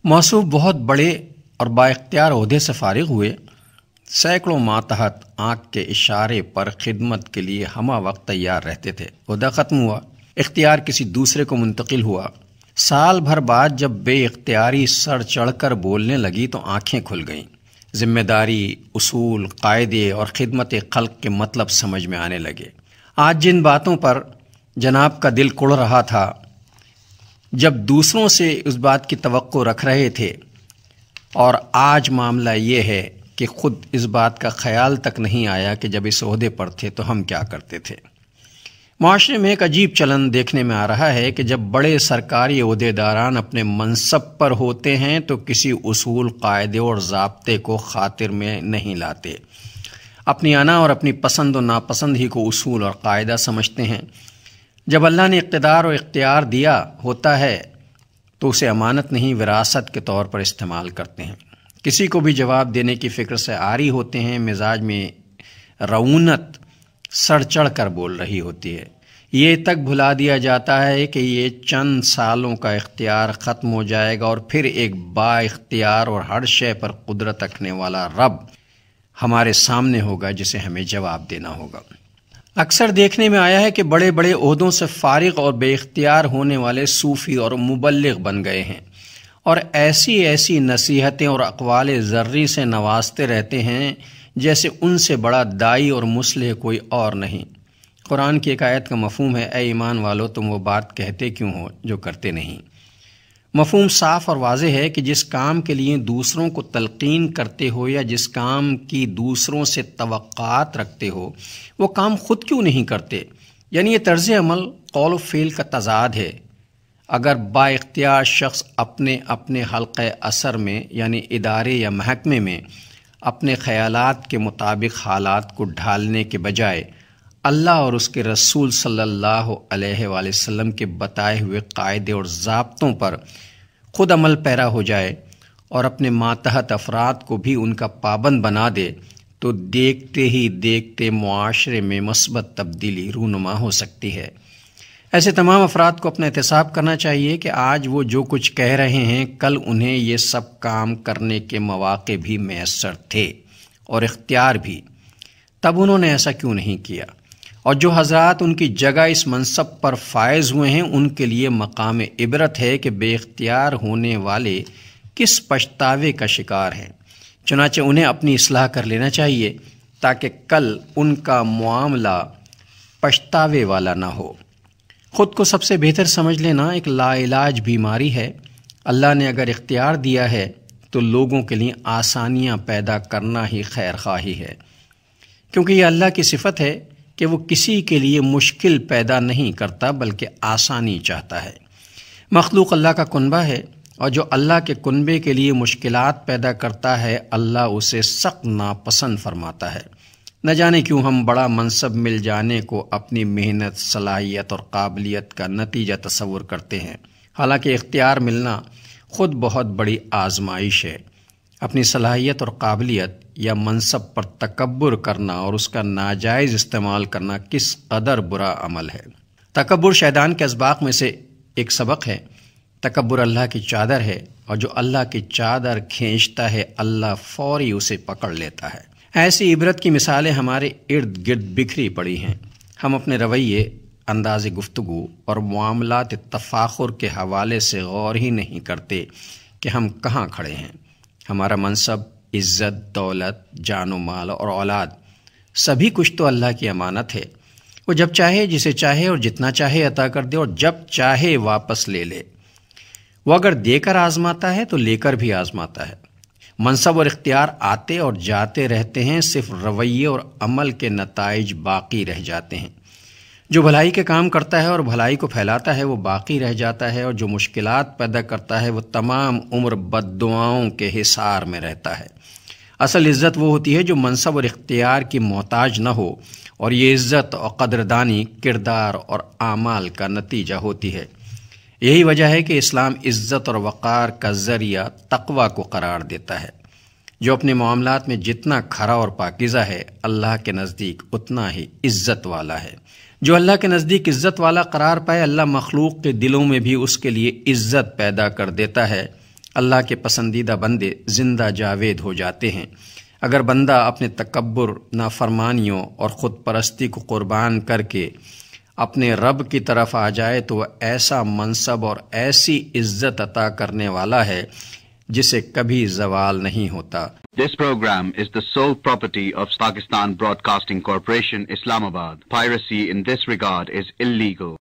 موصوف بہت بڑے اور بااختیار عہدے سے فارغ ہوئے، سینکڑوں ماتحت آنکھ کے اشارے پر خدمت کے لیے ہمہ وقت تیار رہتے تھے۔ عہدہ ختم ہوا، اختیار کسی دوسرے کو منتقل ہوا۔ سال بھر بعد جب بے اختیاری سر چڑھ کر بولنے لگی تو آنکھیں کھل گئیں، ذمہ داری، اصول، قاعدے اور خدمت خلق کے مطلب سمجھ میں آنے لگے۔ آج جن باتوں پر جناب کا دل کڑ رہا تھا، جب دوسروں سے اس بات کی توقع رکھ رہے تھے، اور آج معاملہ یہ ہے کہ خود اس بات کا خیال تک نہیں آیا کہ جب اس عہدے پر تھے تو ہم کیا کرتے تھے۔ معاشرے میں ایک عجیب چلن دیکھنے میں آ رہا ہے کہ جب بڑے سرکاری عہدیداران اپنے منصب پر ہوتے ہیں تو کسی اصول، قاعدے اور ضابطے کو خاطر میں نہیں لاتے، اپنی انا اور اپنی پسند و ناپسند ہی کو اصول اور قاعدہ سمجھتے ہیں۔ جب اللہ نے اقتدار و اختیار دیا ہوتا ہے تو اسے امانت نہیں، وراثت کے طور پر استعمال کرتے ہیں۔ کسی کو بھی جواب دینے کی فکر سے عاری ہوتے ہیں، مزاج میں رعونت سڑ چڑھ کر بول رہی ہوتی ہے۔ یہ تک بھلا دیا جاتا ہے کہ یہ چند سالوں کا اختیار ختم ہو جائے گا اور پھر ایک با اختیار اور ہر شے پر قدرت رکھنے والا رب ہمارے سامنے ہوگا جسے ہمیں جواب دینا ہوگا۔ اکثر دیکھنے میں آیا ہے کہ بڑے بڑے عہدوں سے فارغ اور بے اختیار ہونے والے صوفی اور مبلغ بن گئے ہیں اور ایسی نصیحتیں اور اقوال زرعی سے نوازتے رہتے ہیں جیسے ان سے بڑا دائی اور مصلح کوئی اور نہیں۔ قرآن کی ایک آیت کا مفہوم ہے، اے ایمان والو تم وہ بات کہتے کیوں ہو جو کرتے نہیں۔ مفہوم صاف اور واضح ہے کہ جس کام کے لیے دوسروں کو تلقین کرتے ہو یا جس کام کی دوسروں سے توقعات رکھتے ہو وہ کام خود کیوں نہیں کرتے؟ یعنی یہ طرز عمل قول و فعل کا تضاد ہے۔ اگر با اختیار شخص اپنے حلقہ اثر میں یعنی ادارے یا محکمے میں اپنے خیالات کے مطابق حالات کو ڈھالنے کے بجائے اللہ اور اس کے رسول صلی اللہ علیہ وآلہ وسلم کے بتائے ہوئے قاعدے اور ضابطوں پر خود عمل پیرا ہو جائے اور اپنے ماتحت افراد کو بھی ان کا پابند بنا دے تو دیکھتے ہی دیکھتے معاشرے میں مثبت تبدیلی رونما ہو سکتی ہے۔ ایسے تمام افراد کو اپنا احتساب کرنا چاہیے کہ آج وہ جو کچھ کہہ رہے ہیں کل انہیں یہ سب کام کرنے کے مواقع بھی میسر تھے اور اختیار بھی، تب انہوں نے ایسا کیوں نہیں کیا؟ اور جو حضرات ان کی جگہ اس منصب پر فائز ہوئے ہیں ان کے لیے مقام عبرت ہے کہ بے اختیار ہونے والے کس پچھتاوے کا شکار ہیں۔ چنانچہ انہیں اپنی اصلاح کر لینا چاہیے تاکہ کل ان کا معاملہ پچھتاوے والا نہ ہو۔ خود کو سب سے بہتر سمجھ لینا ایک لا علاج بیماری ہے۔ اللہ نے اگر اختیار دیا ہے تو لوگوں کے لیے آسانیاں پیدا کرنا ہی خیر خواہی ہے، کیونکہ یہ اللہ کی صفت ہے کہ وہ کسی کے لیے مشکل پیدا نہیں کرتا بلکہ آسانی چاہتا ہے۔ مخلوق اللہ کا کنبہ ہے اور جو اللہ کے کنبے کے لیے مشکلات پیدا کرتا ہے اللہ اسے سخت ناپسند فرماتا ہے۔ نہ جانے کیوں ہم بڑا منصب مل جانے کو اپنی محنت، صلاحیت اور قابلیت کا نتیجہ تصور کرتے ہیں، حالانکہ اختیار ملنا خود بہت بڑی آزمائش ہے۔ اپنی صلاحیت اور قابلیت یا منصب پر تکبر کرنا اور اس کا ناجائز استعمال کرنا کس قدر برا عمل ہے۔ تکبر شیطان کے اسباق میں سے ایک سبق ہے۔ تکبر اللہ کی چادر ہے اور جو اللہ کی چادر کھینچتا ہے اللہ فوری اسے پکڑ لیتا ہے۔ ایسی عبرت کی مثالیں ہمارے ارد گرد بکھری پڑی ہیں۔ ہم اپنے رویے، انداز گفتگو اور معاملات تفاخر کے حوالے سے غور ہی نہیں کرتے کہ ہم کہاں کھڑے ہیں۔ ہمارا منصب، عزت، دولت، جان و مال اور اولاد سبھی کچھ تو اللہ کی امانت ہے۔ وہ جب چاہے جسے چاہے اور جتنا چاہے عطا کر دے اور جب چاہے واپس لے لے۔ وہ اگر دے کر آزماتا ہے تو لے کر بھی آزماتا ہے۔ منصب اور اختیار آتے اور جاتے رہتے ہیں، صرف رویے اور عمل کے نتائج باقی رہ جاتے ہیں۔ جو بھلائی کے کام کرتا ہے اور بھلائی کو پھیلاتا ہے وہ باقی رہ جاتا ہے، اور جو مشکلات پیدا کرتا ہے وہ تمام عمر بد دعاؤں کے حصار میں رہتا ہے۔ اصل عزت وہ ہوتی ہے جو منصب اور اختیار کی محتاج نہ ہو، اور یہ عزت اور قدردانی کردار اور اعمال کا نتیجہ ہوتی ہے۔ یہی وجہ ہے کہ اسلام عزت اور وقار کا ذریعہ تقوی کو قرار دیتا ہے۔ جو اپنے معاملات میں جتنا کھرا اور پاکیزہ ہے اللہ کے نزدیک اتنا ہی عزت والا ہے۔ جو اللہ کے نزدیک عزت والا قرار پائے اللہ مخلوق کے دلوں میں بھی اس کے لیے عزت پیدا کر دیتا ہے، اللہ کے پسندیدہ بندے زندہ جاوید ہو جاتے ہیں۔ اگر بندہ اپنے تکبر، نافرمانیوں اور خود پرستی کو قربان کر کے اپنے رب کی طرف آ جائے تو وہ ایسا منصب اور ایسی عزت عطا کرنے والا ہے جسے کبھی زوال نہیں ہوتا۔ This program is the sole property of Pakistan Broadcasting Corporation, Islamabad. Piracy in this regard is illegal.